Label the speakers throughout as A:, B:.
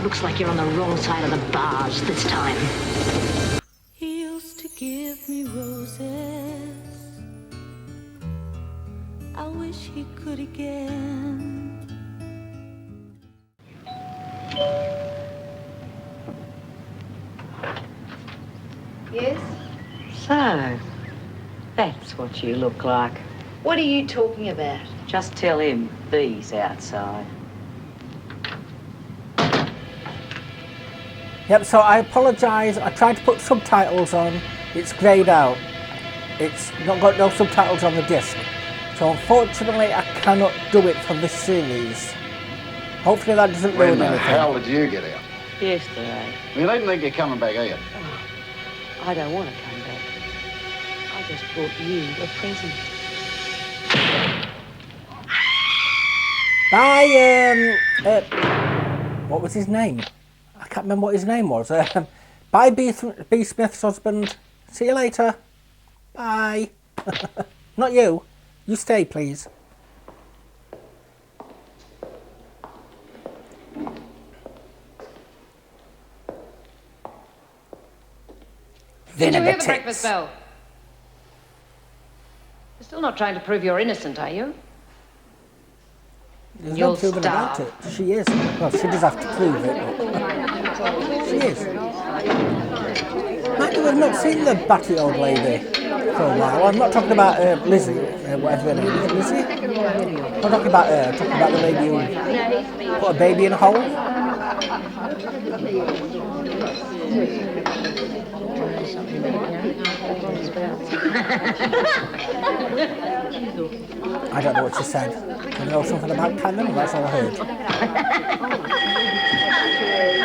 A: Looks like you're on the wrong side of the bars this time.
B: He used to give me roses. I wish he could again.
C: Yes?
D: So, that's what you look like.
C: What are you talking about?
D: Just tell him B's outside.
E: Yep, so I apologise. I tried to put subtitles on. It's greyed out. It's not got no subtitles on the disc. So unfortunately, I cannot do it for this series. Hopefully that doesn't ruin anything.
F: When the hell did you get out?
D: Yesterday.
F: You didn't think you're coming back, are you?
D: I don't want to come back. I just brought you a present.
E: Bye, what was his name? I can't remember what his name was. Bye, B Smith's husband. See you later. Bye. Not you. You stay, please.
G: Did you hear the breakfast bell? You're still not trying to prove you're innocent, are you?
E: There's
G: You'll
E: no proving about it.
G: starve.
E: She is. Well, she does have to prove it. She is. Mind you, we've not seen the batty old lady for a while. I'm not talking about Lizzie, whatever her name is. Lizzie? I'm not talking about her. I'm talking about the lady who put a baby in a hole. I don't know what she said. I know something about Cannon, that's all I heard.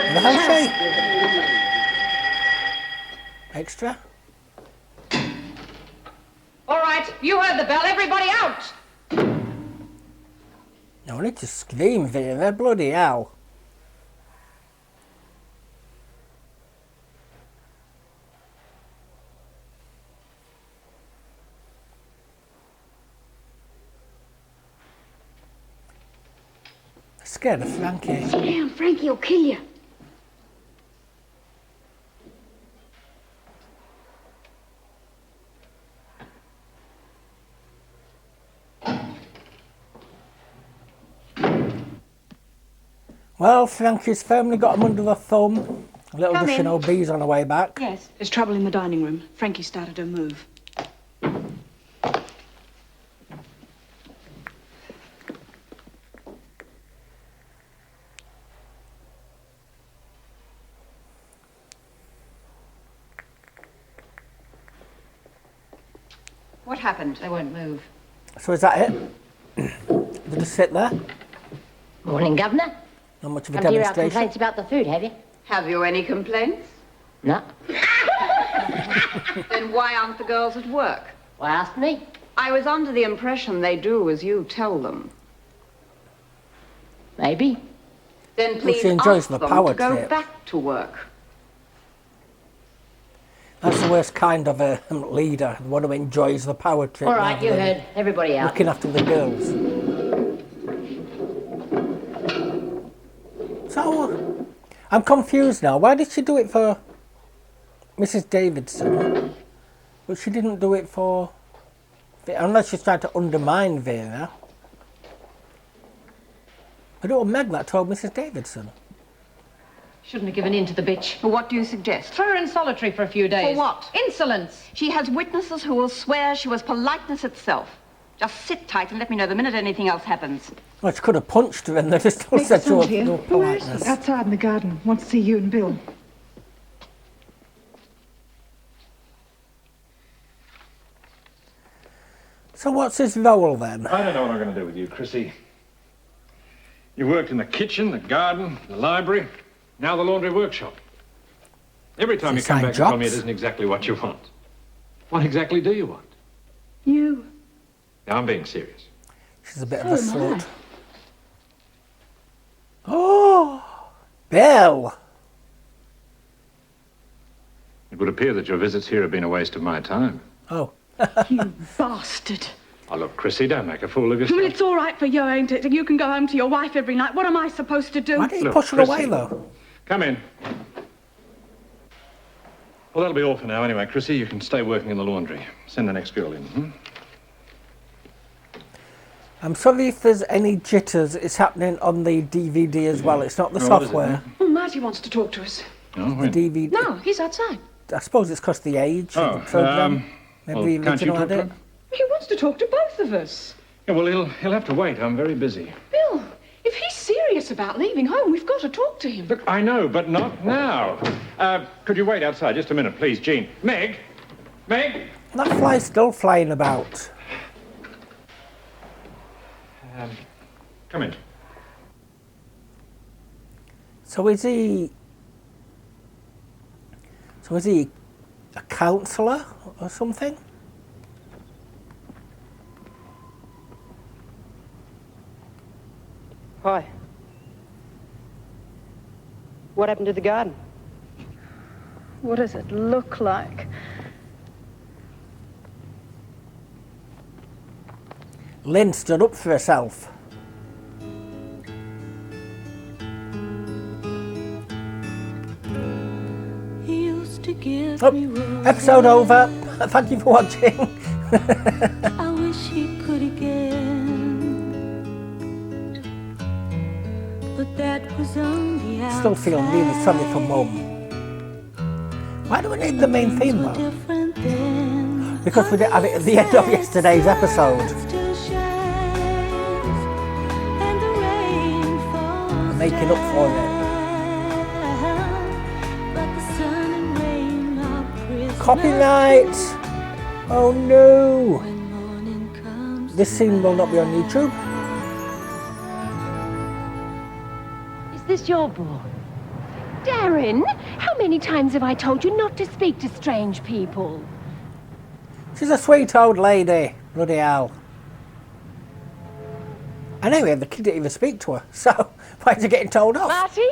E: What the hell say? Extra?
G: All right, you heard the bell. Everybody out!
E: No need to scream, Vera. Bloody hell. Scared of Frankie.
A: Sit down, Frankie will kill you.
E: Well, Frankie's firmly got him under the thumb. Little does she know B's on her way back.
H: Yes, there's trouble in the dining room. Frankie started to move.
G: What happened? They won't move.
E: So is that it? They just sit there?
A: Morning, Governor.
E: Not much of a
A: Come to hear our
E: demonstration.
A: complaints about the food, have you?
C: Have you any complaints?
A: No.
C: Then why aren't the girls at work?
A: Why ask me?
C: I was under the impression they do as you tell them.
A: Maybe.
C: Then please
E: she enjoys
C: ask
E: the
C: them
E: power
C: to go
E: trip.
C: back to work.
E: That's the worst kind of a leader, the one who enjoys the power trip.
A: All right,
E: rather
A: you
E: than
A: heard. Everybody out.
E: looking after the girls. So, I'm confused now. Why did she do it for Mrs. Davidson, but she didn't do it for... Unless she's trying to undermine Vera. But it was Meg that told Mrs. Davidson.
G: Shouldn't have given in to the bitch.
C: Well, what do you suggest?
G: Throw her in solitary for a few days.
C: For what?
G: Insolence.
C: She has witnesses who will swear she was politeness itself. Just sit tight and let me know the minute anything else happens.
E: Well, she could have punched her and they just still said she was no politeness.
H: Outside in the garden. Wants to see you and Bill.
E: So what's his role then?
I: I don't know what I'm going to do with you, Chrissy. You worked in the kitchen, the garden, the library, now the laundry workshop. Every time you come back and tell me it isn't exactly what you want. What exactly do you want?
H: You.
I: Now, I'm being serious.
E: She's a bit of a slut. Oh, Bill!
I: It would appear that your visits here have been a waste of my time.
E: Oh.
H: You bastard.
I: Oh, look, Chrissy, don't make a fool of
H: Well,
I: yourself.
H: it's all right for you, ain't it? You can go home to your wife every night. What am I supposed to do?
E: Why did you
I: Look,
E: push her
I: Chrissy.
E: away, though?
I: Come in. Well, that'll be all for now anyway, Chrissy. You can stay working in the laundry. Send the next girl in,
E: I'm sorry if there's any jitters. It's happening on the DVD as well. It's not the software.
H: Oh, Marty wants to talk to us.
I: Oh,
E: The
I: when?
E: DVD.
H: No, he's outside.
E: I suppose it's because of the age of the programme. Maybe
I: well,
E: the
I: can't you
E: original
I: talk to
E: edit.
I: her?
H: He wants to talk to both of us.
I: Yeah, well, he'll have to wait. I'm very busy.
H: Bill, if he's serious about leaving home, we've got to talk to him.
I: Look, I know, but not now. Could you wait outside just a minute, please, Jean? Meg? Meg?
E: That fly's still flying about.
I: Come in.
E: So is he a counsellor or something?
D: Hi. What happened to the garden?
H: What does it look like?
E: Lynn stood up for herself.
B: He used to give
E: Oh,
B: me roses.
E: episode over. Thank you for watching.
B: I wish he could again. But that was on the outside.
E: Still feel really sorry for Mum. Why do we need the main theme though?
B: Different then.
E: Because we didn't have it at the end of yesterday's episode.
B: Still shines, and the rain falls
E: Making up for it.
B: down. But the sun and rain are Christmas
E: Copyright! Oh no!
B: when morning comes.
E: This scene will not be on YouTube.
A: Is this your boy? Darren, how many times have I told you not to speak to strange people?
E: She's a sweet old lady. Bloody hell. Anyway, the kid didn't even speak to her, so why is he getting told off?
A: Marty?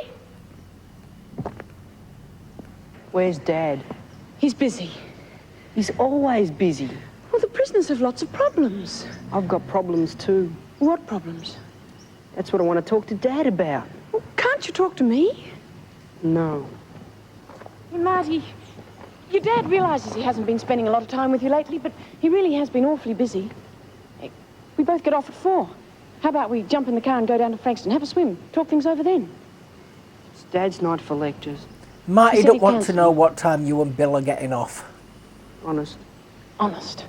D: Where's Dad?
H: He's busy.
D: He's always busy.
H: Well, the prisoners have lots of problems.
D: I've got problems too.
H: What problems?
D: That's what I want to talk to Dad about.
H: Well, can't you talk to me?
D: No.
H: Hey, Marty, your dad realises he hasn't been spending a lot of time with you lately, but he really has been awfully busy. Hey, we both get off at 4. How about we jump in the car and go down to Frankston, have a swim, talk things over then?
D: It's Dad's night for lectures.
E: Marty
H: He said
E: don't
H: he
E: want to
H: cancelled.
E: know what time you and Bill are getting off.
D: Honest.
H: Honest.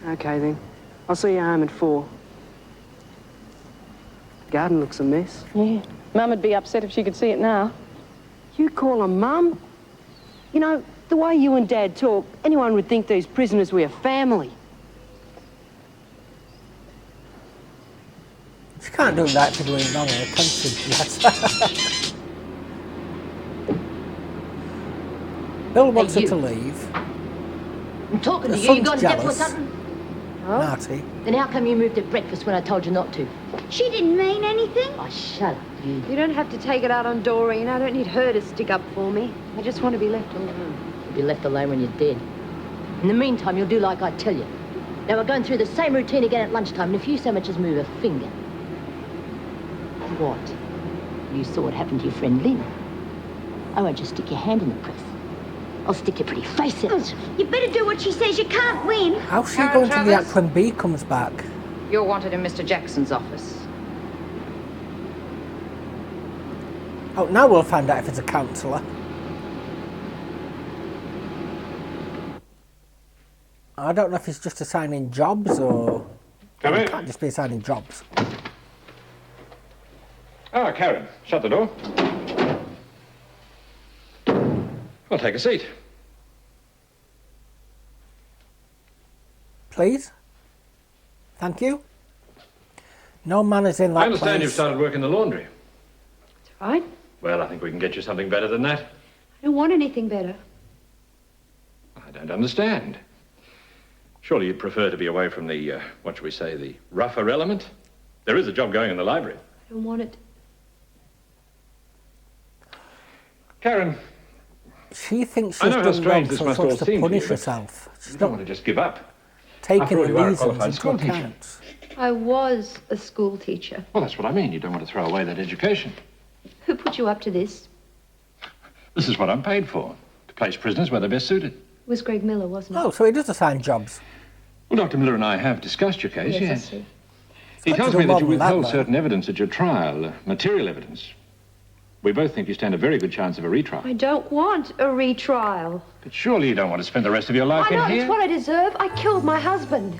D: Okay then. I'll see you home at 4. Garden looks a mess.
H: Yeah. Mum would be upset if she could see it now.
D: You call her Mum? You know, the way you and Dad talk, anyone would think these prisoners were a family.
E: She can't do that for doing wrong, can she? Yes. Bill wants her
A: you.
E: to leave.
A: I'm talking
E: The
A: to you. You
E: son's
A: got to get to
E: jealous.
A: something?
E: Marty.
A: Then how come you moved at breakfast when I told you not to?
J: She didn't mean anything.
A: Oh, shut up, you.
J: You don't have to take it out on Doreen. I don't need her to stick up for me. I just want to be left alone.
A: You'll be left alone when you're dead. In the meantime, you'll do like I tell you. Now, we're going through the same routine again at lunchtime, and if you so much as move a finger... What? You saw what happened to your friend Lynn. I won't just stick your hand in the press. I'll stick your pretty face in it.
J: You better do what she says. You can't win.
E: How's she
G: Karen
E: going to react
G: Travers?
E: when B comes back?
G: You're wanted in Mr. Jackson's office.
E: Oh, now we'll find out if it's a counsellor. I don't know if it's just assigning jobs or...
I: Come
E: It
I: in.
E: can't just be assigning jobs.
I: Ah, Karen, shut the door. Well, take a seat.
E: Please? Thank you. No manners in that
I: I understand
E: place.
I: you've started work in the laundry.
J: Right?
I: Well, I think we can get you something better than that.
J: I don't want anything better.
I: I don't understand. Surely you'd prefer to be away from the, what shall we say, the rougher element? There is a job going in the library.
J: I don't want it.
E: She
I: Karen,
E: thinks
I: I
E: she's
I: know how
E: done
I: strange
E: wrong,
I: this
E: so she
I: must all
E: wants to
I: seem to
E: punish
I: you, but
E: herself. She's
I: you don't
E: not
I: want to just give up.
E: taking
I: After all,
E: the
I: you are a
E: reasons
I: qualified
E: into
I: school teacher.
E: account.
J: I was a school teacher.
I: Well, that's what I mean. You don't want to throw away that education.
J: Who put you up to this?
I: This is what I'm paid for, to place prisoners where they're best suited.
J: It was Greg Miller, wasn't it?
E: Oh, so he does assign jobs.
I: Well, Dr. Miller and I have discussed your case,
J: Yes, I see.
I: He
E: got to
I: tells
E: do
I: me
E: more
I: that you
E: than that,
I: withheld
E: though.
I: certain evidence at your trial, material evidence. We both think you stand a very good chance of a retrial.
J: I don't want a retrial.
I: But surely you don't want to spend the rest of your life
J: Why
I: in
J: not?
I: here?
J: It's what I deserve. I killed my husband.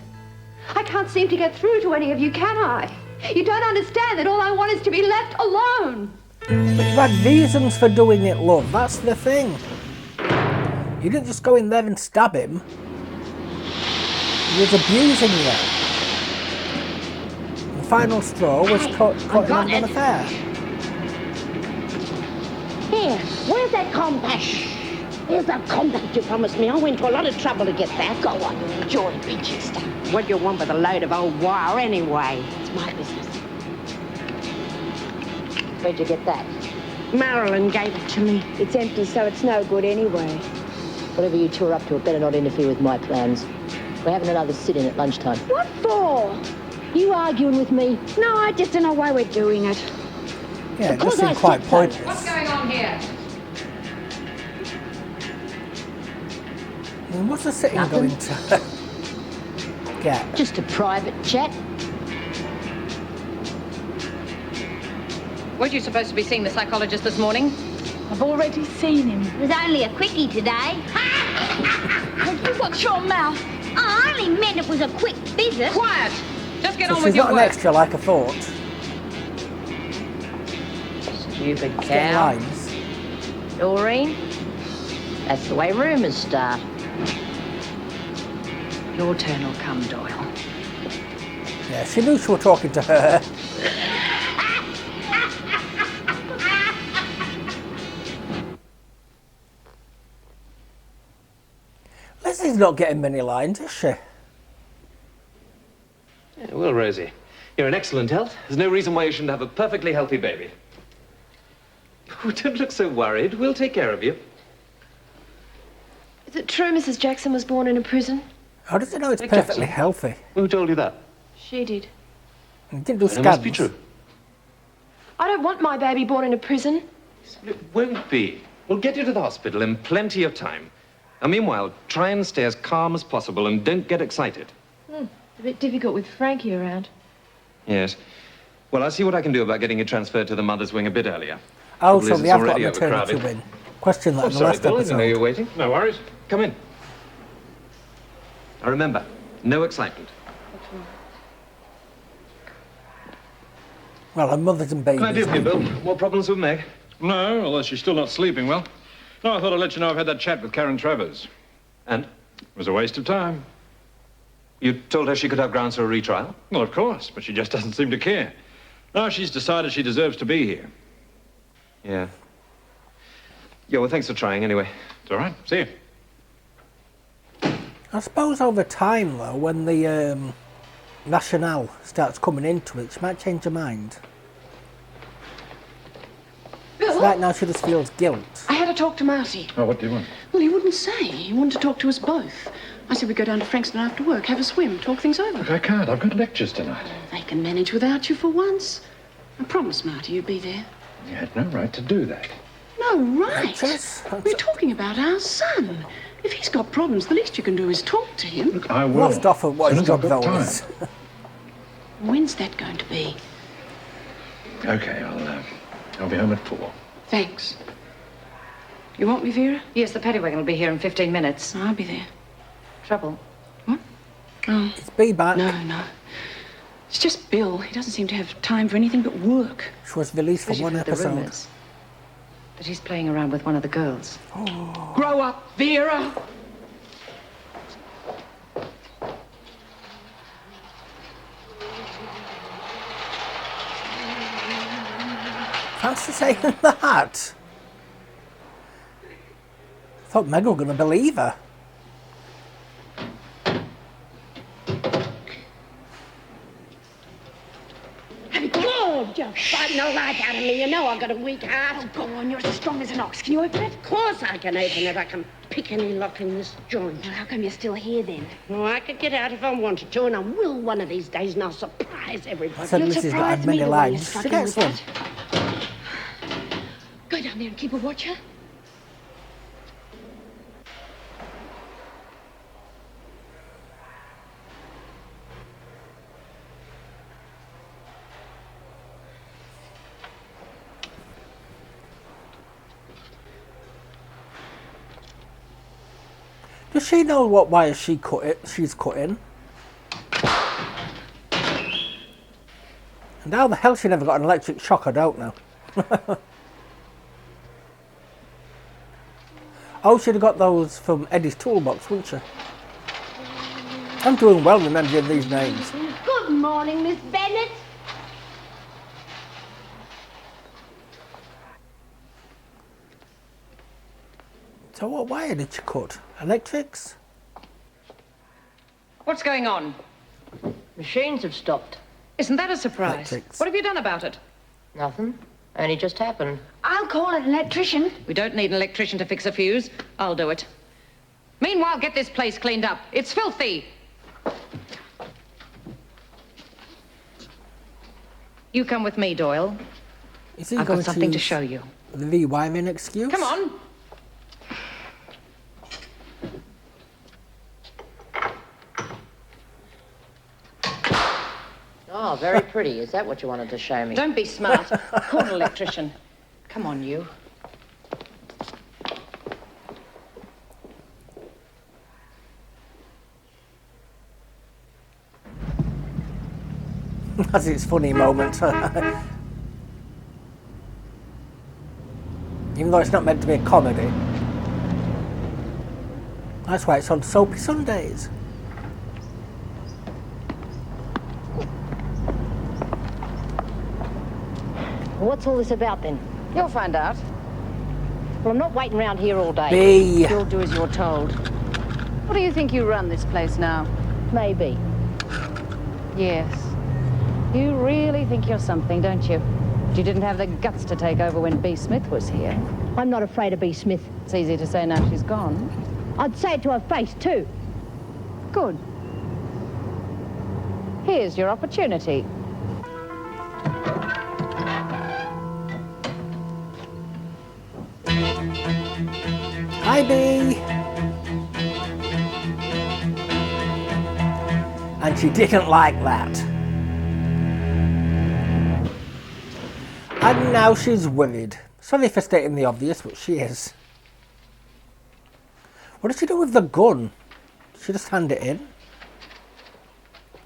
J: I can't seem to get through to any of you, can I? You don't understand that all I want is to be left alone.
E: But you had reasons for doing it, love. That's the thing. You didn't just go in there and stab him. He was abusing you. The final straw was caught him on an affair.
K: Here, where's that compact? Here's that compact you promised me. I went to a lot of trouble to get that. Go on, you enjoy it, be chester. What do you want with a load of old wire anyway? It's my business. Where'd you get that? Marilyn gave it to me.
H: It's empty, so it's no good anyway.
K: Whatever you two are up to, it better not interfere with my plans. We're having another sit-in at lunchtime.
H: What for?
K: You arguing with me?
H: No, I just don't know why we're doing it.
E: Yeah, it does seem quite pointless.
G: What's going on here?
E: And what's the sitting going to get?
K: Just a private chat.
G: Weren't you supposed to be seeing the psychologist this morning?
H: I've already seen him.
L: It was only a quickie today.
H: You watch your mouth.
L: I only meant it was a quick visit.
G: Quiet! Just get
E: So
G: on
E: she's
G: with your
E: not an
G: work.
E: extra like I thought.
K: Stupid
E: Getting
K: cow.
E: lines.
K: Doreen, that's the way rumours start.
G: Your turn will come, Doyle.
E: Yeah, she knew she was talking to her. Leslie's not getting many lines, is she?
M: Yeah, well, Rosie, you're in excellent health. There's no reason why you shouldn't have a perfectly healthy baby. Oh, don't look so worried. We'll take care of you.
H: Is it true Mrs. Jackson was born in a prison?
E: How does it know it's
M: Nick
E: perfectly
M: Jackson.
E: healthy?
M: Who told you that?
H: She did.
E: He didn't do
M: It must be
E: scans.
M: true.
H: I don't want my baby born in a prison.
M: It won't be. We'll get you to the hospital in plenty of time. And meanwhile, try and stay as calm as possible and don't get excited.
H: A bit difficult with Frankie around.
M: Yes. Well, I'll see what I can do about getting you transferred to the mother's wing a bit earlier.
E: Oh,
M: Trouble
E: so
M: is,
E: they
M: it's
E: have got
M: already
E: maternity
M: overcrowded.
E: wing. Question that
M: Oh,
E: in the
M: sorry,
E: last
M: Bill. I didn't know you
E: episode.
M: were waiting.
I: No worries.
M: Come in. Now remember, no excitement.
E: Well, her mothers and babies.
M: Can I do for you, Bill? More problems with Meg?
I: No, although she's still not sleeping well. No, I thought I'd let you know I've had that chat with Karen Travers.
M: And?
I: It was a waste of time.
M: You told her she could have grounds for a retrial?
I: Well, of course, but she just doesn't seem to care. Now she's decided she deserves to be here.
M: Yeah. Yeah, well, thanks for trying anyway.
I: It's all right. See you.
E: I suppose over time, though, when the rationale starts coming into it, she might change her mind.
H: Bill?
E: Right now, she just feels guilt.
H: I had a talk to Marty.
I: Oh, what do you want?
H: Well, he wouldn't say. He wanted to talk to us both. I said we'd go down to Frankston after work, have a swim, talk things over.
I: Look, I can't. I've got lectures tonight.
H: They can manage without you for once. I promised Marty you'd be there.
I: You had no right to do that.
H: No, right.
E: Lectures?
H: We're talking about our son. If he's got problems, the least you can do is talk to him.
I: Look, I will.
E: Lost off of what
I: As
E: his
I: soon as
E: job
I: I've got
E: though is.
H: When's that going to be?
I: Okay, I'll be home at 4.
H: Thanks. You want me, Vera?
G: Yes, the paddy wagon will be here in 15 minutes.
H: I'll be there.
G: Trouble?
H: What? Oh,
E: It's be back.
H: no. It's just Bill. He doesn't seem to have time for anything but work.
E: She was released for
G: Suppose you've
E: one
G: heard the
E: episode.
G: rumours that he's playing around with one of the girls.
H: Grow up, Vera!
E: Fancy saying that? I thought Meg were going to believe her.
K: Lord, you're fighting the life out of me. You know I've got a weak heart.
H: Oh, go on, you're as strong as an ox. Can you open it?
K: Of course I can open it. I can pick any lock in this joint.
H: Well, how come you're still here, then?
K: Oh, I could get out if I wanted to, and I will one of these days, and I'll surprise everybody.
E: I said
H: You'll
E: Mrs. got
H: surprise
E: had many
H: me the way you're
E: lines. She
H: struggling
E: gets
H: with
E: one.
H: that. down there and keep a watcher.
E: Does she know what wires she's cutting? And how the hell she never got an electric shock, I don't know. Oh, she'd have got those from Eddie's toolbox, wouldn't she? I'm doing well remembering these names.
L: Good morning, Miss Bennett.
E: So what wire did she cut? Electrics?
G: What's going on?
N: Machines have stopped.
G: Isn't that a surprise?
E: Electrics.
G: What have you done about it?
N: Nothing. Only just happened.
L: I'll call an electrician.
G: We don't need an electrician to fix a fuse. I'll do it. Meanwhile, get this place cleaned up. It's filthy. You come with me, Doyle.
E: Is he
G: I've
E: going
G: got something to
E: use
G: show you.
E: The rewiring excuse?
G: Come on.
N: Oh, very pretty. Is that what you wanted to show me?
G: Don't be smart. Call an electrician. Come on, you.
E: That's its funny moment. Even though it's not meant to be a comedy. That's why it's on Soapy Sundays.
N: What's all this about then?
G: You'll find out.
N: Well, I'm not waiting around here all day.
E: B.
N: You'll do as you're told.
G: What do you think you run this place now?
N: Maybe.
G: Yes. You really think you're something, don't you? You didn't have the guts to take over when B. Smith was here.
N: I'm not afraid of B. Smith.
G: It's easy to say now she's gone.
N: I'd say it to her face, too.
G: Good. Here's your opportunity.
E: Hi, B. And she didn't like that. And now she's worried. Sorry for stating the obvious, but she is. What did she do with the gun? Did she just hand it in?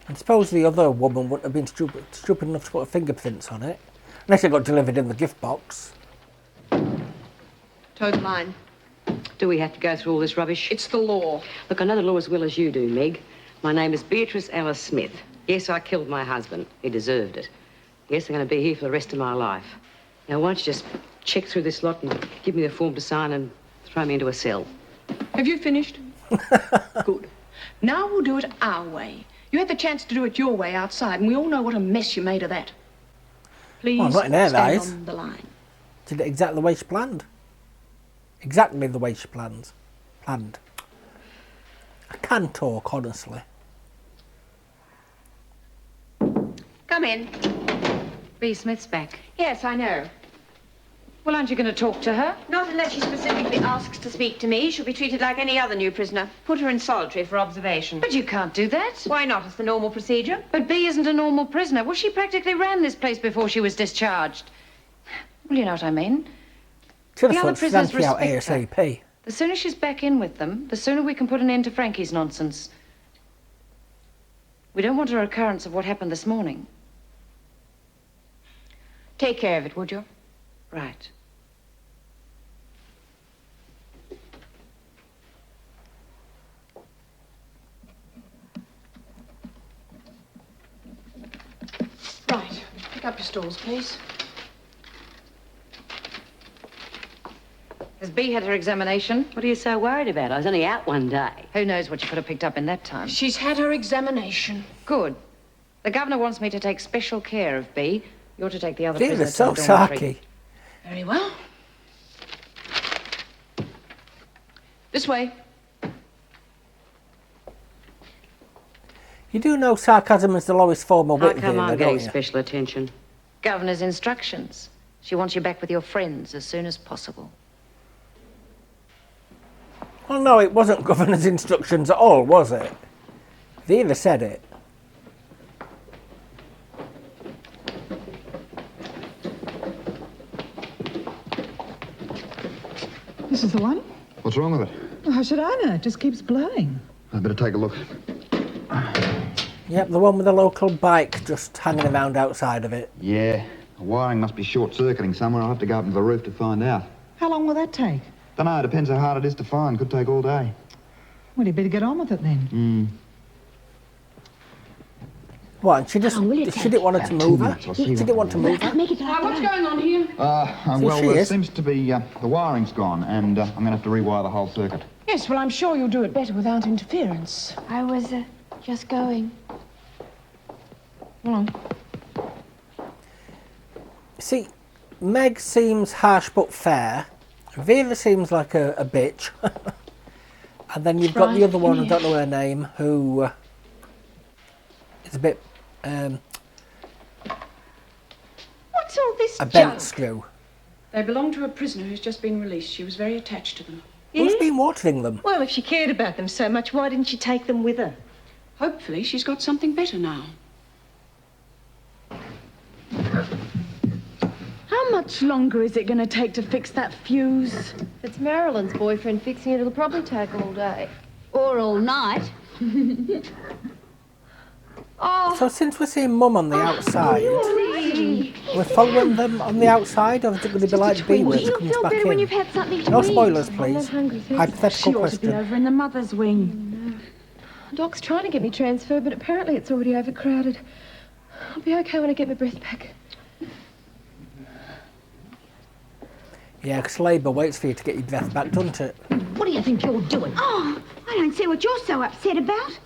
E: I suppose the other woman wouldn't have been stupid enough to put her fingerprints on it. Unless it got delivered in the gift box.
O: Toe the line. Do we have to go through all this rubbish?
G: It's the law.
O: Look, I know the law as well as you do, Meg. My name is Beatrice Alice Smith. Yes, I killed my husband. He deserved it. Yes, I'm going to be here for the rest of my life. Now, why don't you just check through this lot and give me the form to sign and throw me into a cell?
H: Have you finished? Good. Now we'll do it our way. You had the chance to do it your way outside, and we all know what a mess you made of that. Please
E: Well, not in her
H: stand
E: eyes.
H: on the line.
E: Did it exactly the way she planned. Exactly the way she planned. I can talk, honestly.
C: Come in.
G: B. Smith's back.
C: Yes, I know.
G: Well, aren't you going to talk to her?
C: Not unless she specifically asks to speak to me. She'll be treated like any other new prisoner. Put her in solitary for observation.
G: But you can't do that.
C: Why not? It's the normal procedure.
G: But B isn't a normal prisoner. Well, she practically ran this place before she was discharged. Well, you know what I mean.
E: Should
G: The
E: have
G: other
E: thought
G: prisoners
E: Frankie out
G: respect her.
E: ASAP.
G: The sooner she's back in with them, the sooner we can put an end to Frankie's nonsense. We don't want a recurrence of what happened this morning.
C: Take care of it, would you?
G: Right.
H: Right. Pick up your stools, please.
G: Has B had her examination?
O: What are you so worried about? I was only out one day.
G: Who knows what she could have picked up in that time?
H: She's had her examination.
G: Good. The governor wants me to take special care of B. You're to take the other
E: These
G: prisoner
E: are so
G: to the dormitory.
E: sarky.
H: Very well. This way.
E: You do know sarcasm is the lowest form of
O: How
E: wit
O: come
E: here,
O: I'm
E: don't
O: getting
E: you?
O: special attention?
G: Governor's instructions. She wants you back with your friends as soon as possible.
E: Well, no, it wasn't Governor's instructions at all, was it? They either said it.
P: This is the one?
F: What's wrong with it?
P: Well, how should I know? It just keeps blowing.
F: I'd better take a look.
E: Yep, the one with the local bike just hanging around outside of it.
F: Yeah, the wiring must be short-circuiting somewhere. I'll have to go up to the roof to find out.
P: How long will that take?
F: Dunno, it depends how hard it is to find. Could take all day.
P: Well, you better get on with it then.
E: What, and she didn't want her to move her? She didn't want to move her?
H: What's going on here?
F: Well, there seems to be, the wiring's gone, and I'm going to have to rewire the whole circuit.
H: Yes, well, I'm sure you'll do it better without interference.
J: I was, just going.
H: Hold on.
E: See, Meg seems harsh but fair. Vera seems like a bitch. And then you've got the other one, I don't know her name, who is a bit...
H: What's all this
E: a bent screw.
H: They belong to a prisoner who's just been released. She was very attached to them.
E: Who's been watering them?
Q: Well, if she cared about them so much, why didn't she take them with her?
H: Hopefully she's got something better now. How much longer is it going to take to fix that fuse?
A: If it's Marilyn's boyfriend fixing it, it'll probably take all day. Or all night.
E: So since we're seeing Mum on the outside, we're following them on the outside, or is it going to be like B where she comes back in? No spoilers, please. Hypothetical question.
H: Over in the mother's wing.
A: Doc's trying to get me transferred, but apparently it's already overcrowded. I'll be okay when I get my breath back.
E: Yeah, because Labour waits for you to get your breath back, doesn't it?
N: What do you think you're doing?
L: Oh, I don't see what you're so upset about.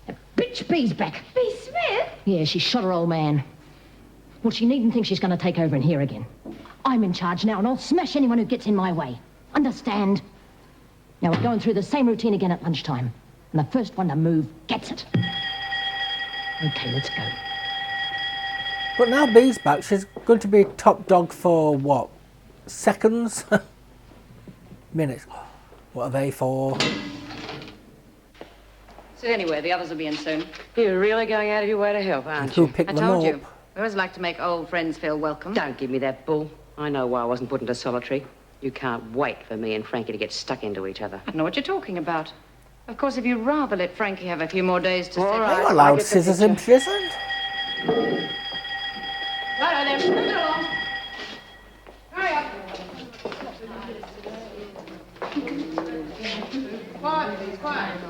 N: The bitch B's back.
L: B. Smith?
N: Yeah, she shot her old man. Well, she needn't think she's going to take over in here again. I'm in charge now, and I'll smash anyone who gets in my way. Understand? Now, we're going through the same routine again at lunchtime. And the first one to move gets it. Okay, let's go.
E: But now B's back, she's going to be top dog for what? Seconds? Minutes. What are they for?
G: So anyway, the others will be in soon.
O: You're really going out of your way to help, aren't
E: Who
O: you?
E: picked
G: I
E: them
G: told
E: up?
G: you. I always like to make old friends feel welcome.
O: Don't give me that bull. I know why I wasn't put into solitary. You can't wait for me and Frankie to get stuck into each other.
G: I don't know what you're talking about. Of course, if you'd rather let Frankie have a few more days to
O: All
G: settle.
O: right.
E: Are you allowed scissors in prison?
H: Righto then, move it along. Hurry up. Quiet, please, quiet.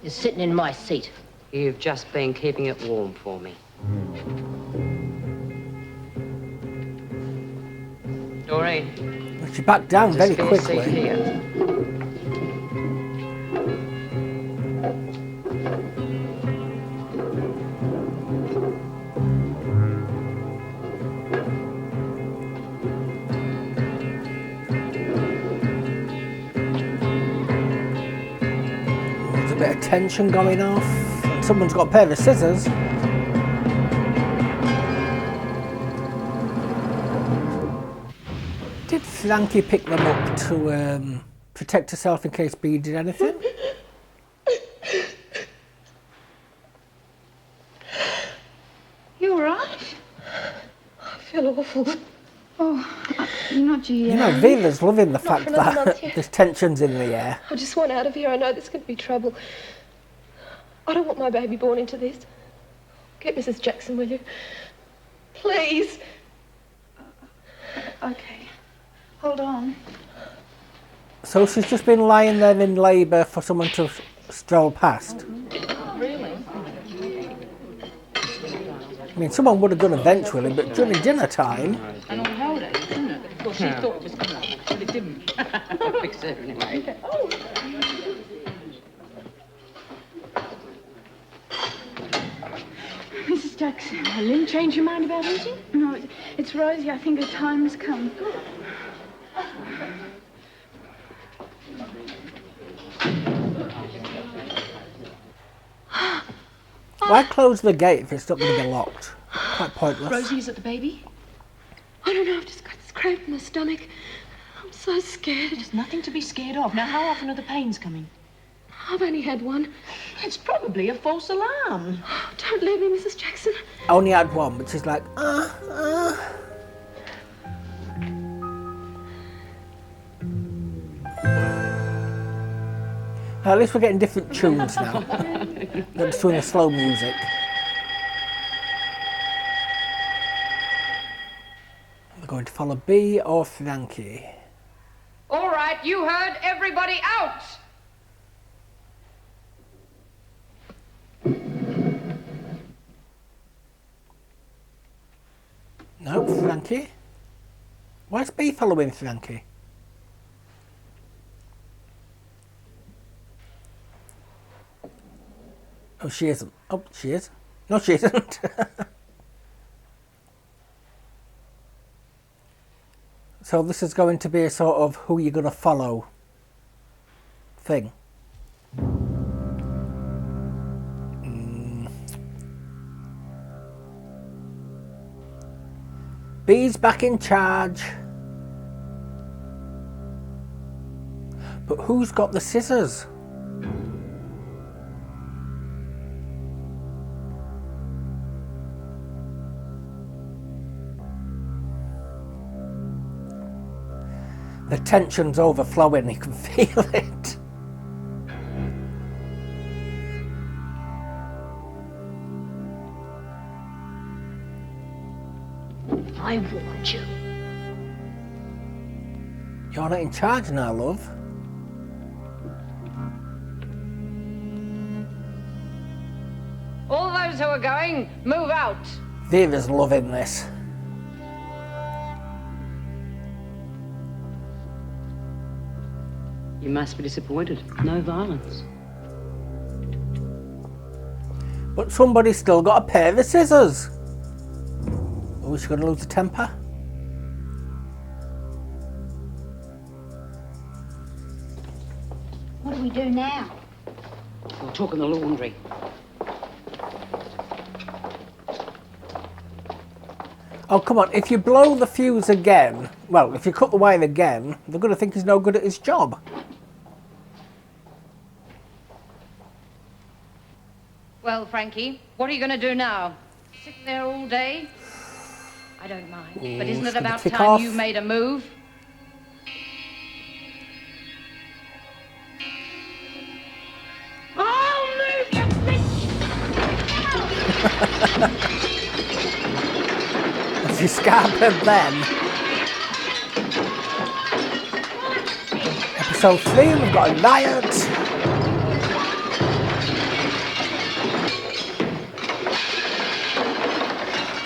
N: You're sitting in my seat.
O: You've just been keeping it warm for me. Doreen.
E: She backed down very quickly.
O: Here.
E: There's a bit of tension going off. And someone's got a pair of scissors. Did Frankie pick them up to protect herself in case B did anything?
H: You all right? I feel awful. Oh, you're not GA.
E: You know, Vila's loving the fact that there's tensions in the air.
A: I just want out of here. I know there's going to be trouble. I don't want my baby born into this. Get Mrs. Jackson, will you? Please.
H: Okay. Hold on.
E: So she's just been lying there in labour for someone to stroll past.
H: Really?
E: I mean, someone would have done eventually, but during dinner time...
H: And on holidays, isn't it? Of course, she thought it was coming, but it didn't.
O: I'll fix it anyway.
H: Okay. Oh. Mrs. Jackson, Lynn changed your mind about eating? No, it's Rosie. I think her time has come.
E: Why close the gate if it's not going to be locked? quite pointless.
A: Rosie, is it the baby? I don't know, I've just got this cramp in my stomach. I'm so scared.
R: There's nothing to be scared of. Now, how often are the pains coming?
A: I've only had one.
R: It's probably a false alarm.
A: Don't leave me, Mrs. Jackson.
E: I only had one, but she's like, At least we're getting different tunes now. They're just doing the slow music. We're going to follow B or Frankie.
C: All right, you heard everybody out.
E: No, Frankie. Why's B following Frankie? Oh, she isn't. Oh, she is. No, she isn't. So this is going to be a sort of who you're going to follow thing. B's back in charge. But who's got the scissors? The tension's overflowing, you can feel it.
N: I warned you.
E: You're not in charge now, love.
C: All those who are going, move out.
E: Vera's loving this.
O: You must be disappointed. No violence.
E: But somebody's still got a pair of scissors. Oh, is she going to lose her temper?
L: What do we do now?
O: We'll talk in the laundry.
E: Oh, come on. If you blow the fuse again, well, if you cut the wire again, they're going to think he's no good at his job.
C: Well, Frankie, what are you going to do now? Sit there all day? I don't mind. But isn't it about time you made a move?
L: I'll move, you bitch!
E: She scarpered then. Episode 3, we've got a riot.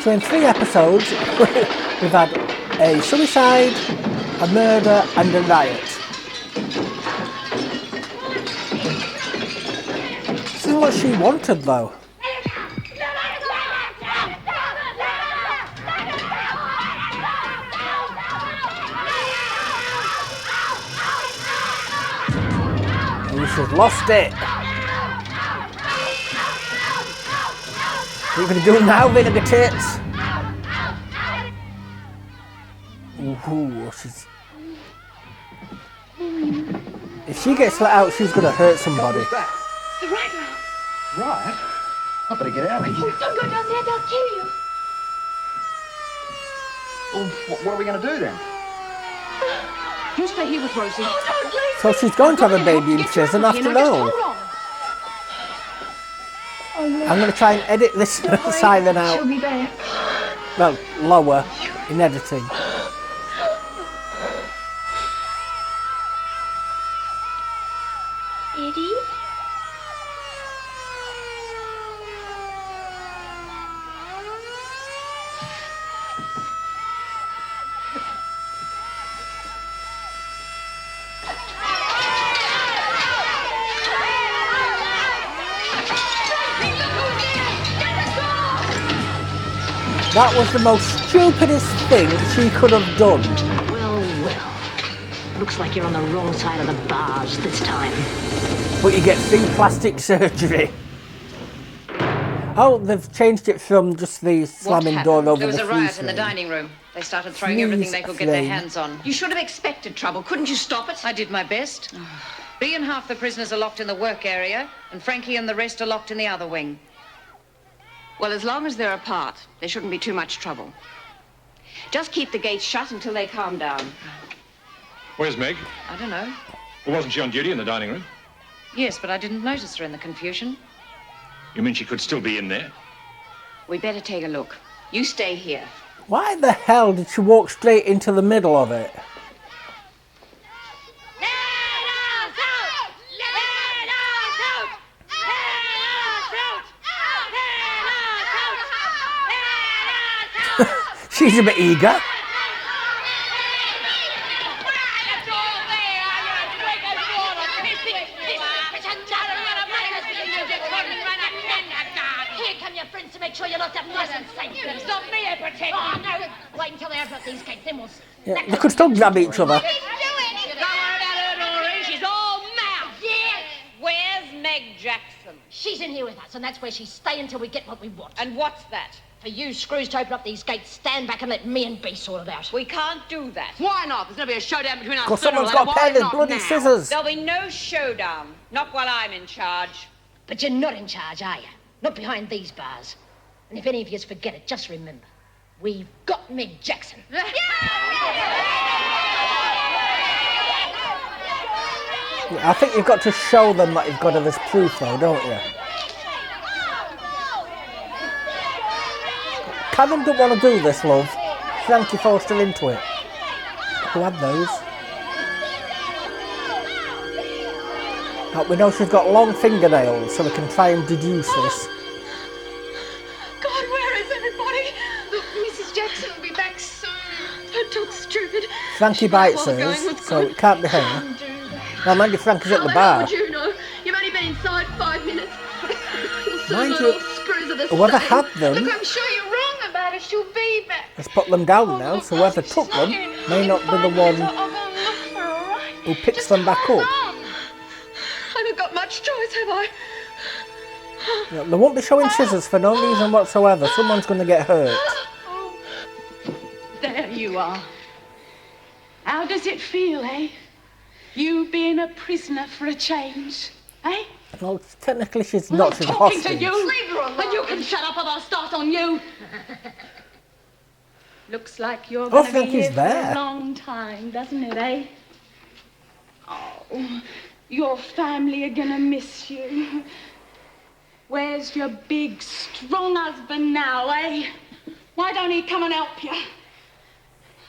E: So in 3 episodes, we've had a suicide, a murder and a riot. This is what she wanted though. She's lost it. What are you going to do now, Vinegar Tits? Ooh, she's... If she gets let out, she's going to hurt somebody.
L: The right round.
F: Right? I better get out of here.
L: Don't go down there, they'll kill you.
F: Well, what are we going to do then?
R: You stay here with Rosie.
E: So she's going to have a baby in prison after all. I'm going to try and edit this siren out.
L: She'll be back.
E: Well, lower in editing.
L: Eddie?
E: That was the most stupidest thing she could have done.
N: Well, well. Looks like you're on the wrong side of the bars this time.
E: But you get free plastic surgery. Oh, they've changed it from just the slamming door over
C: There was
E: the
C: a riot
E: freeze
C: in the
E: frame.
C: dining room. They started throwing everything they could get their
E: frame.
C: hands on.
R: You should have expected trouble. Couldn't you stop it?
C: I did my best. Bee and half the prisoners are locked in the work area, and Frankie and the rest are locked in the other wing.
R: Well, as long as they're apart, there shouldn't be too much trouble. Just keep the gates shut until they calm down.
I: Where's Meg?
C: I don't know.
I: Well, wasn't she on duty in the dining room?
C: Yes, but I didn't notice her in the confusion.
I: You mean she could still be in there?
R: We better take a look. You stay here.
E: Why the hell did she walk straight into the middle of it? She's a bit eager.
N: Here come your friends to make sure you're locked up nice and safe. It's not me I protect. Oh, no. Wait until they open up these gates, then we'll...
E: Yeah, they could still grab each other.
C: Don't worry about her, Dory. She's all mouth.
N: Yes.
C: Where's Meg Jackson?
N: She's in here with us, and that's where she's staying until we get what we want.
C: And what's that?
N: For you screws to open up these gates, stand back and let me and B sort it out.
C: We can't do that.
R: Why not? There's going to be a showdown between us.
E: Because someone's got a pair of those bloody scissors.
C: There'll be no showdown. Not while I'm in charge.
N: But you're not in charge, are you? Not behind these bars. And if any of yous forget it, just remember, we've got Meg Jackson.
E: I think you've got to show them that you've got it as proof, though, don't you? Kevin don't want to do this, love. Frankie falls still into it. Who had those? We know she's got long fingernails, so we can try and deduce this.
A: God, where is everybody? Look, Mrs. Jackson will be back soon. Don't talk stupid.
E: Frankie bites hers, so it can't be her. Now, mind you, Frankie's at the bar.
A: How would you know? You've only been inside 5 minutes.
E: Mind you, whoever had them
A: Look, I'm sure you're wrong about her. She'll be back.
E: has put them down now, so whoever took them may not be the one who picks them back up.
A: I haven't got much choice, have I?
E: Yeah, they won't be showing scissors for no reason whatsoever. Someone's going to get hurt.
S: There you are. How does it feel, eh? You being a prisoner for a change, eh?
E: Well, technically she's not, she's a
S: talking
E: hostage.
S: to you, and you can shut up or I'll start on you. Looks like you're going to be here for a long time, doesn't it, eh? Oh, your family are going to miss you. Where's your big, strong husband now, eh? Why don't he come and help you?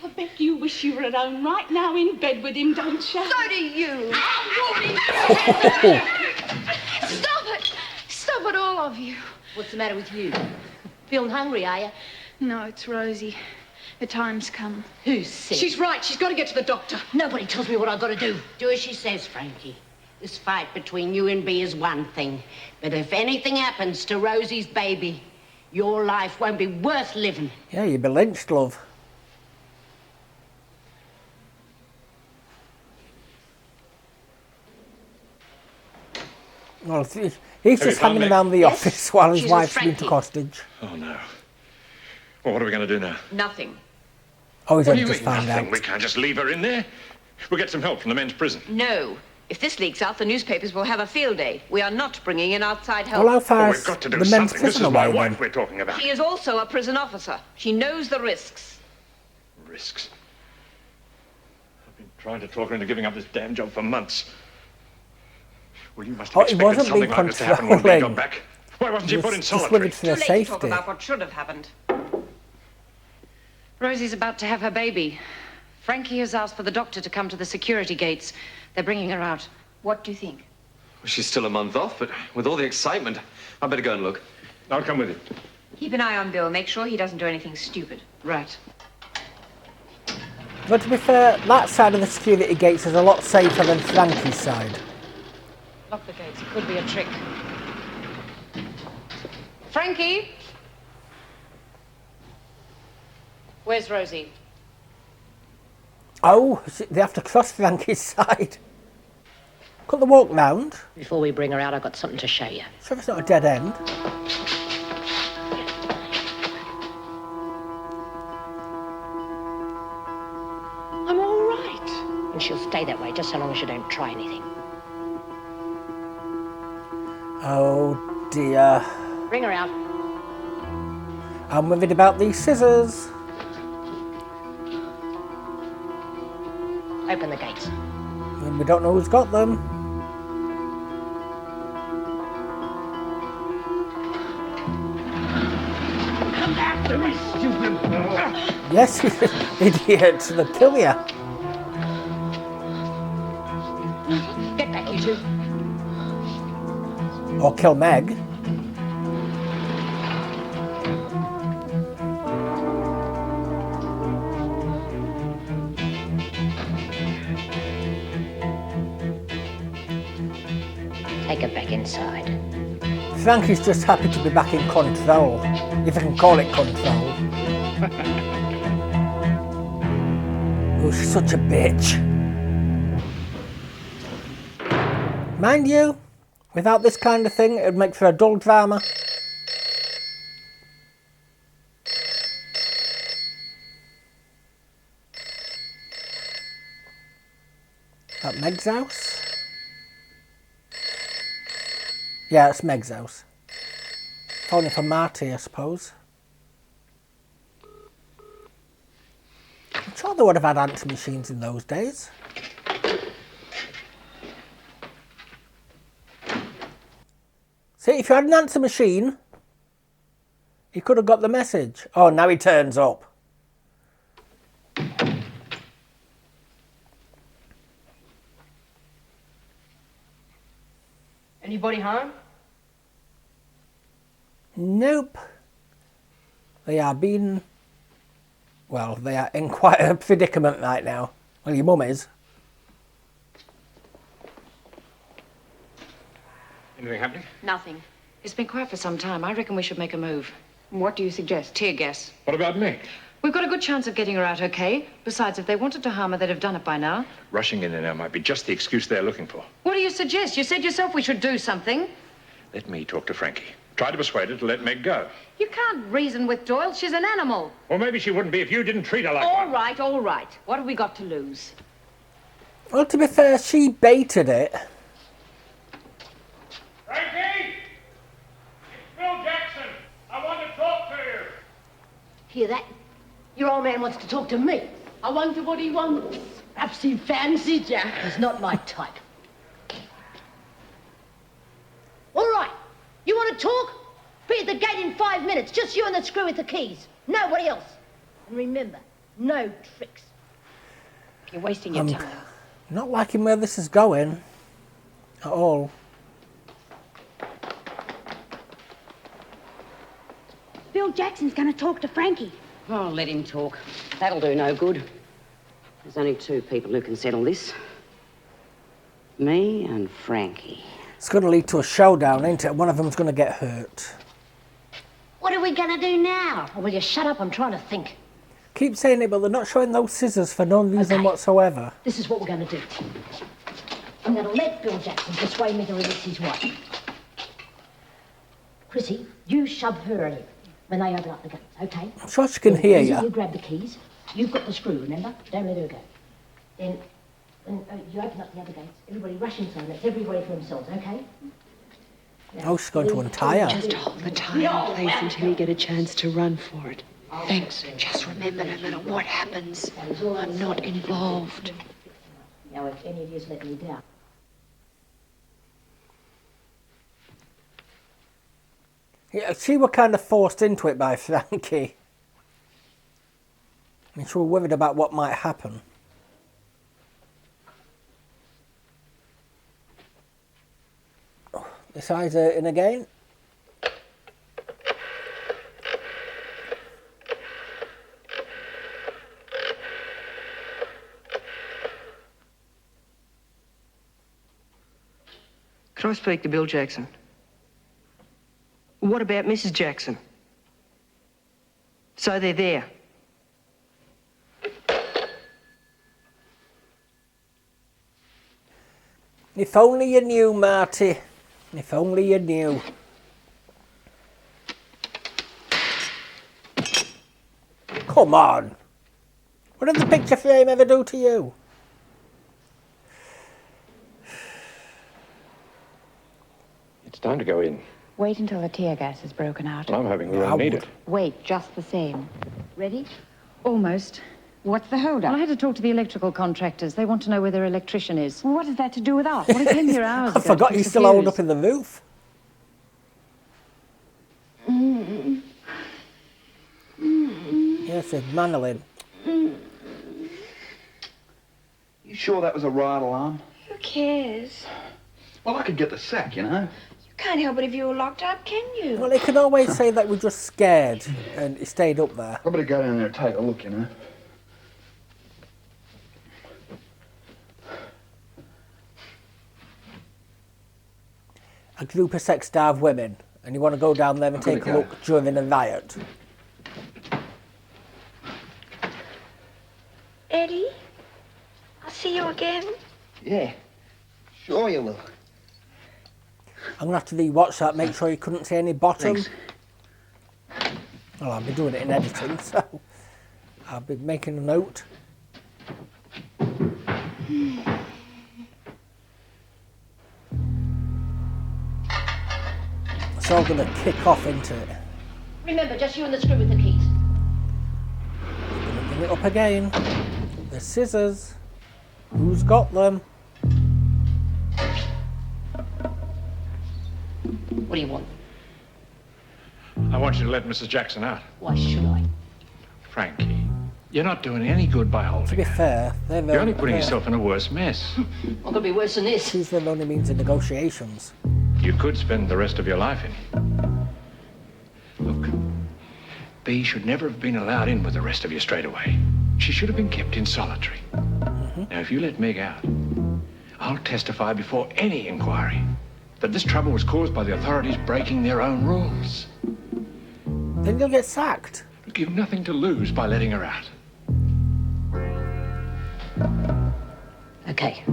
S: I bet you wish you were at home right now in bed with him, don't you?
A: So do you. Stop it! Stop it, all of you.
N: What's the matter with you? Feeling hungry, are you?
S: No, it's Rosie. The time's come.
N: Who's sick?
R: She's right. She's got to get to the doctor.
N: Nobody tells me what I've got to do.
K: Do as she says, Frankie. This fight between you and B is one thing. But if anything happens to Rosie's baby, your life won't be worth living.
E: Yeah, you'd be lynched, love. Well, he's just hanging around the office while his wife's been took hostage.
I: Oh, no. Well, what are we going to do now?
C: Nothing.
E: Oh, he's
I: What do
E: only
I: you
E: just
I: mean,
E: found
I: nothing?
E: out.
I: We can't just leave her in there. We'll get some help from the men's prison.
R: No. If this leaks out, the newspapers will have a field day. We are not bringing in outside help.
E: Well, how far
I: We've got to do
E: the men's
I: something. This
E: prison
I: is my
E: away,
I: wife
E: then?
I: we're talking about.
R: She is also a prison officer. She knows the risks.
I: Risks. I've been trying to talk her into giving up this damn job for months. Well, you must have
E: he
I: expected
E: wasn't
I: something
E: being
I: like this to happen when we got
E: controlling.
I: back. Why wasn't she put in
E: Just
I: solitary?
E: worried for
C: Too
E: their
C: late to talk
E: safety.
C: about what should have happened. Rosie's about to have her baby. Frankie has asked for the doctor to come to the security gates. They're bringing her out.
R: What do you think?
M: Well, she's still a month off, but with all the excitement, I better go and look.
I: I'll come with you.
R: Keep an eye on Bill. Make sure he doesn't do anything stupid.
C: Right.
E: But to be fair, that side of the security gates is a lot safer than Frankie's side.
C: Lock the gates. It could be a trick. Frankie? Where's Rosie?
E: Oh, they have to cross Frankie's side. Could they walk round?
N: Before we bring her out, I've got something to show you.
E: So it's not a dead end.
N: and she'll stay that way just so long as you don't try anything.
E: Oh dear.
N: Bring her out.
E: I'm worried about these scissors.
N: Open the gates.
E: And we don't know who's got them.
L: Come after me, stupid!
E: Yes, idiot, they'll kill you.
N: Get back, you two.
E: Or kill Meg.
N: Take her back inside.
E: Frankie's just happy to be back in control, if I can call it control. Oh, she's such a bitch. Mind you, without this kind of thing, it'd make for a dull drama. At Meg's house? Yeah, it's Meg's house. Phoning for Marty, I suppose. I'm sure they would have had answer machines in those days. See, if you had an answer machine, he could have got the message. Oh, now he turns up.
D: Anybody home?
E: Nope. They are being... Well, they are in quite a predicament right now. Well, your mum is.
I: Anything happening?
C: Nothing. It's been quiet for some time. I reckon we should make a move.
R: What do you suggest?
C: Tear gas.
I: What about Meg?
C: We've got a good chance of getting her out okay. Besides, if they wanted to harm her, they'd have done it by now.
I: Rushing in there now might be just the excuse they're looking for.
C: What do you suggest? You said yourself we should do something.
I: Let me talk to Frankie. Try to persuade her to let Meg go.
C: You can't reason with Doyle. She's an animal.
I: Or maybe she wouldn't be if you didn't treat her like
C: All
I: one.
C: right, all right. What have we got to lose?
E: Well, to be fair, she baited it.
I: Frankie! It's Bill Jackson. I want to talk to you.
N: Hear that? Your old man wants to talk to me.
K: I wonder what he wants. Perhaps he fancied you.
N: He's not my type. All right. You want to talk? Be at the gate in 5 minutes. Just you and the screw with the keys. Nobody else. And remember, no tricks.
R: You're wasting your time.
E: Not liking where this is going. At all.
L: Bill Jackson's going to talk to Frankie.
O: Oh, let him talk. That'll do no good. There's only two people who can settle this. Me and Frankie.
E: It's going to lead to a showdown, ain't it? One of them's going to get hurt.
N: What are we going to do now? Oh, will you shut up? I'm trying to think.
E: Keep saying it, but they're not showing those scissors for no reason whatsoever.
N: This is what we're going to do. I'm going to let Bill Jackson persuade me to release his wife. Chrissy, you shove her in when they open up the gates, okay?
E: I'm sure she can hear you.
N: You grab the keys. You've got the screw, remember? Don't let her go. Then, when you open up the other gates, everybody rush inside. That's everybody for themselves, okay?
E: Oh, she's going to untie her.
O: Just hold the time and place until you get a chance to run for it. Thanks. Just remember, no matter what happens, I'm not involved.
N: Now, if any of yous let me down.
E: Yeah, she were kind of forced into it by Frankie. I mean, she were worried about what might happen. Oh, this eye's in again.
D: Can I speak to Bill Jackson? What about Mrs. Jackson? So they're there.
E: If only you knew, Marty. If only you knew. Come on. What did the picture frame ever do to you?
I: time to go in.
H: Wait until the tear gas is broken out.
I: Well, I'm hoping we won't need it.
H: Wait, just the same. Ready?
G: Almost.
H: What's the hold-up?
G: Well, I had to talk to the electrical contractors. They want to know where their electrician is.
H: Well, what has that to do with us? Well, he came here hours ago.
E: I forgot he's still holed up in the roof. Yes, it's Manolin.
F: You sure that was a riot alarm?
S: Who cares?
F: Well, I could get the sack, you know.
S: You can't help it if you're locked up, can you?
E: Well, they can always say that we're just scared and he stayed up there.
F: I better go down there and take a look, you know.
E: A group of sex-starved women, and you want to go down there and take a look during a riot.
S: Eddie, I'll see you again.
F: Yeah, sure you will.
E: I'm going to have to rewatch that, make sure you couldn't see any bottom.
F: Thanks.
E: Well, I'll be doing it in editing, so I'll be making a note. It's all going to kick off into it.
N: Remember, just you and the screw with the keys.
E: Bring it up again. The scissors. Who's got them?
N: What do you want?
I: I want you to let Mrs. Jackson out.
N: Why should I?
I: Frankie, you're not doing any good by holding
E: To be
I: her.
E: fair,
I: You're only putting yourself in a worse mess.
N: What could be worse than this?
E: She's the only means of negotiations.
I: You could spend the rest of your life in. Look, B should never have been allowed in with the rest of you straight away. She should have been kept in solitary. Now, if you let Meg out, I'll testify before any inquiry that this trouble was caused by the authorities breaking their own rules.
E: Then you'll get sacked.
I: But you've nothing to lose by letting her out.
N: Okay.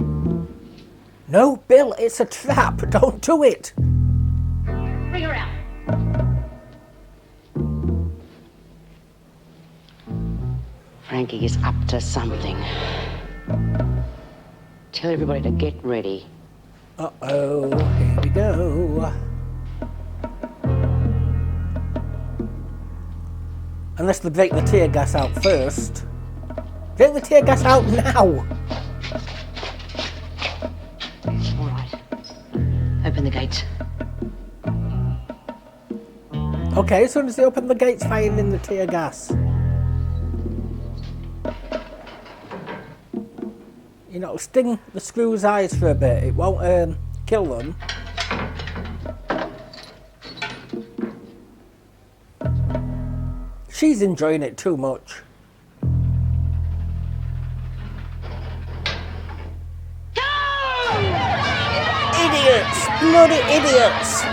E: No, Bill, it's a trap. Don't do it.
N: Bring her out.
O: Frankie is up to something. Tell everybody to get ready.
E: Uh-oh, here we go. Unless they break the tear gas out first. Break the tear gas out now!
N: All right. Open the gates.
E: Okay, as soon as they open the gates, firing in the tear gas. You know, sting the screw's eyes for a bit. It won't kill them. She's enjoying it too much. Idiots! Bloody idiots!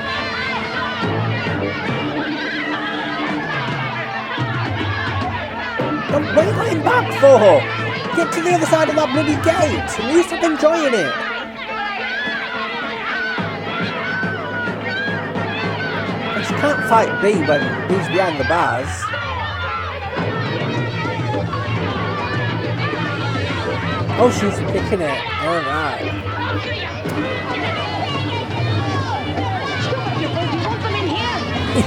E: What are you going back for? Get to the other side of that bloody gate and you stop enjoying it. And she can't fight B when B's behind the bars. Oh, she's picking it. Alright.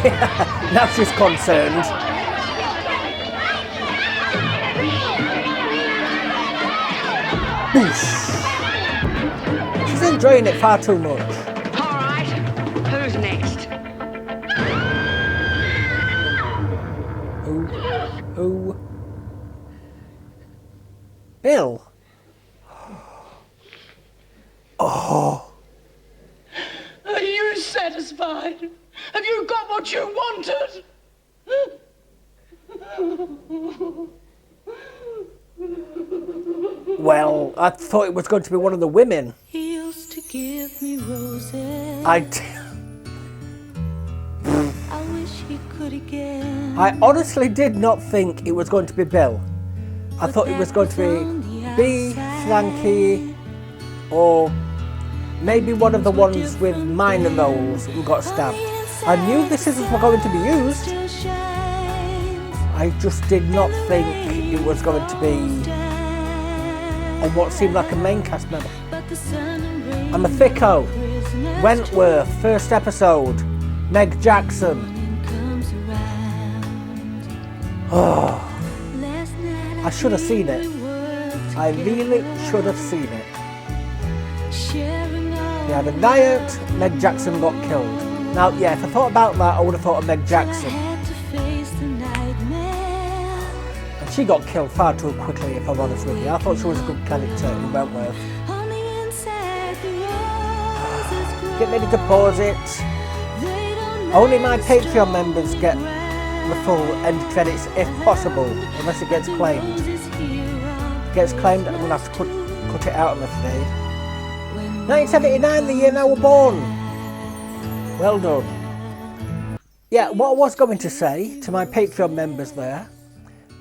E: Yeah, now she's concerned. She's enjoying it far too much.
O: All right, who's next?
E: Who? Bill. Oh.
S: Are you satisfied? Have you got what you wanted?
E: Well, I thought it was going to be one of the women.
B: He used to give me roses.
E: I
B: wish he could again.
E: I honestly did not think it was going to be Bill. I thought it was going to be B, Frankie, or maybe one of the ones with minor roles who got stabbed. I knew the scissors were going to be used. I just did not think it was going to be on what seemed like a main cast member. I'm a thicko. Wentworth, first episode. Meg Jackson. Oh, I should have seen it. I really should have seen it. They had a riot, Meg Jackson got killed. Now, yeah, if I thought about that, I would have thought of Meg Jackson. And she got killed far too quickly, if I'm honest with you. I thought she was a good character in Wentworth. Get ready to pause it. Only my Patreon members get the full end credits if possible, unless it gets claimed. If it gets claimed, I'm going to have to cut it out, I'm afraid. 1979, the year I was born. Well done. Yeah, what I was going to say to my Patreon members there,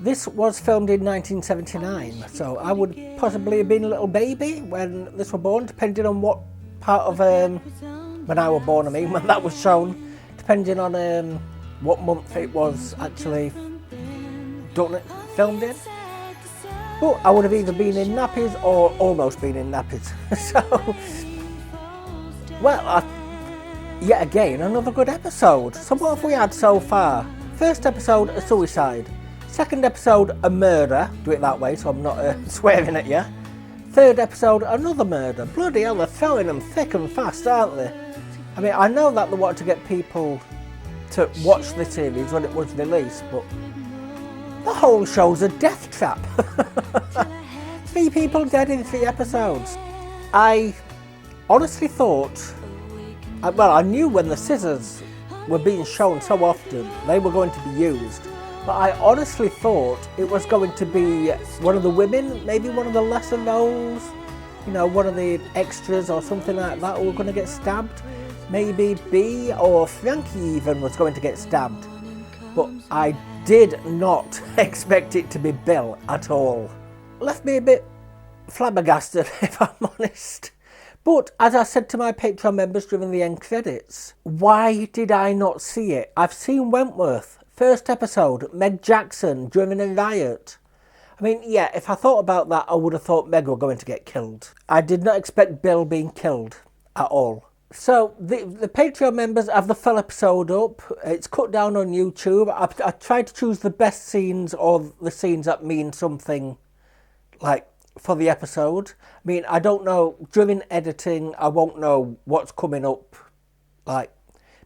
E: this was filmed in 1979, so I would possibly have been a little baby when this was born, depending on what part of when I was born, I mean, when that was shown, depending on what month it was actually filmed in. But I would have either been in nappies or almost been in nappies. So, well, yet again, another good episode. So what have we had so far? First episode, a suicide. Second episode, a murder. Do it that way so I'm not swearing at you. Third episode, another murder. Bloody hell, they're throwing them thick and fast, aren't they? I mean, I know that they wanted to get people to watch the series when it was released, but the whole show's a death trap. 3 people dead in 3 episodes. I honestly thought, well, I knew when the scissors were being shown so often, they were going to be used. But I honestly thought it was going to be one of the women, maybe one of the lesser roles, you know, one of the extras or something like that who were going to get stabbed. Maybe Bea or Frankie even was going to get stabbed. But I did not expect it to be Bill at all. Left me a bit flabbergasted, if I'm honest. But as I said to my Patreon members during the end credits, why did I not see it? I've seen Wentworth, first episode, Meg Jackson during a riot. I mean, yeah, if I thought about that, I would have thought Meg were going to get killed. I did not expect Bill being killed at all. So, the Patreon members have the full episode up. It's cut down on YouTube. I tried to choose the best scenes or the scenes that mean something, like, for the episode. I mean, I don't know, during editing, I won't know what's coming up, like,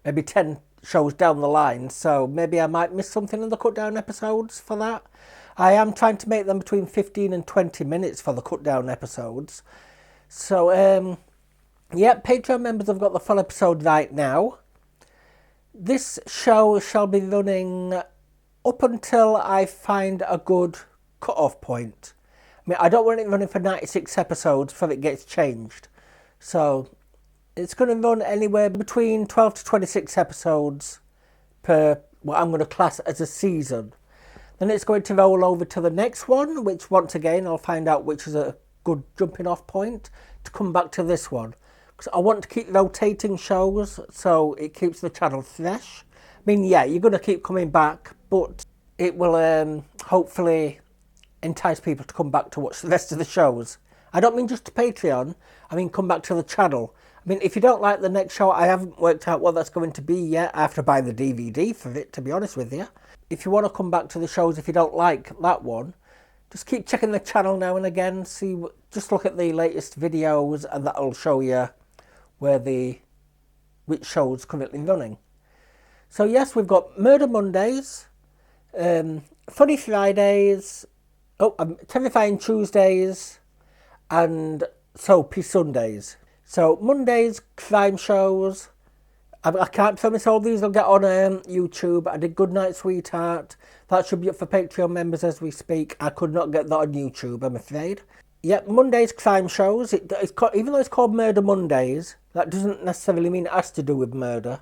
E: maybe 10 shows down the line. So, maybe I might miss something in the cut down episodes for that. I am trying to make them between 15 and 20 minutes for the cut down episodes. So, yeah, Patreon members have got the full episode right now. This show shall be running up until I find a good cut-off point. I mean, I don't want it running for 96 episodes before it gets changed. So, it's going to run anywhere between 12 to 26 episodes per what I'm going to class as a season. Then it's going to roll over to the next one, which once again I'll find out which is a good jumping off point to come back to this one. Because I want to keep rotating shows so it keeps the channel fresh. I mean, yeah, you're going to keep coming back, but it will hopefully entice people to come back to watch the rest of the shows. I don't mean just to Patreon, I mean come back to the channel. I mean, if you don't like the next show, I haven't worked out what that's going to be yet. I have to buy the DVD for it, to be honest with you. If you want to come back to the shows, if you don't like that one, just keep checking the channel now and again. Just look at the latest videos and that'll show you which show's currently running. So yes, we've got Murder Mondays, Funny Fridays, Terrifying Tuesdays, and Soapy Sundays. So Mondays, crime shows. I can't promise all these will get on YouTube. I did Goodnight Sweetheart. That should be up for Patreon members as we speak. I could not get that on YouTube, I'm afraid. Yep, Mondays crime shows. Even though it's called Murder Mondays, that doesn't necessarily mean it has to do with murder.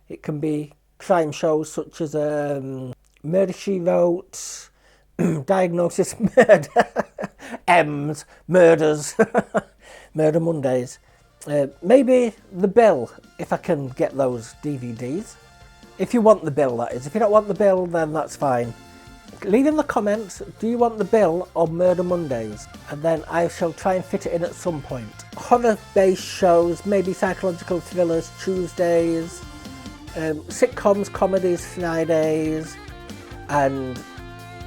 E: It can be crime shows such as Murder, She Wrote, Diagnosis Murder, M's, Murders, Murder Mondays. Maybe The Bill, if I can get those DVDs. If you want The Bill, that is. If you don't want The Bill, then that's fine. leave in the comments, do you want the Bill or Murder Mondays? And then I shall try and fit it in at some point. Horror-based shows, maybe psychological thrillers Tuesdays, sitcoms, comedies Fridays, and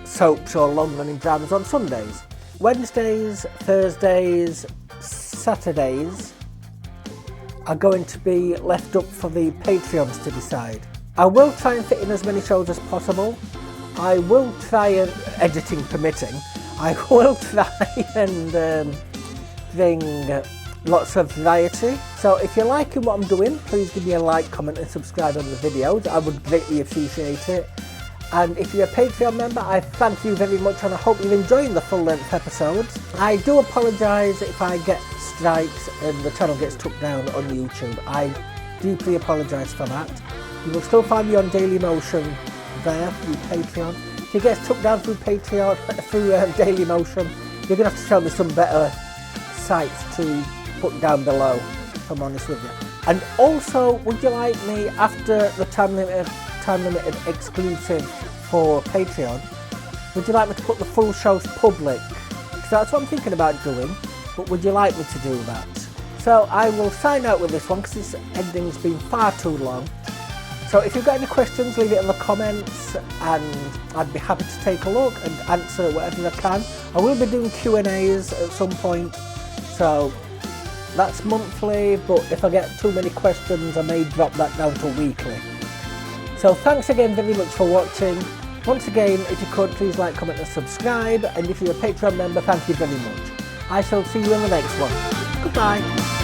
E: soaps or long-running dramas on Sundays. Wednesdays, Thursdays, Saturdays are going to be left up for the Patreons to decide. I will try and fit in as many shows as possible. I will try and, editing permitting, I will try and bring lots of variety. So if you're liking what I'm doing, please give me a like, comment and subscribe on the videos. I would greatly appreciate it. And if you're a Patreon member, I thank you very much and I hope you're enjoying the full length episodes. I do apologise if I get strikes and the channel gets took down on YouTube. I deeply apologise for that. You will still find me on Dailymotion there through Patreon. If it gets took down through Patreon, through Dailymotion, you're going to have to show me some better sites to put down below, if I'm honest with you. And also, would you like me, after the time limited exclusive for Patreon, would you like me to put the full shows public? Because that's what I'm thinking about doing, but would you like me to do that? So I will sign out with this one because this ending's been far too long. So if you've got any questions, leave it in the comments and I'd be happy to take a look and answer whatever I can. I will be doing Q&As at some point, so that's monthly, but if I get too many questions I may drop that down to weekly. So thanks again very much for watching. Once again, if you could, please like, comment and subscribe, and if you're a Patreon member, thank you very much. I shall see you in the next one. Goodbye.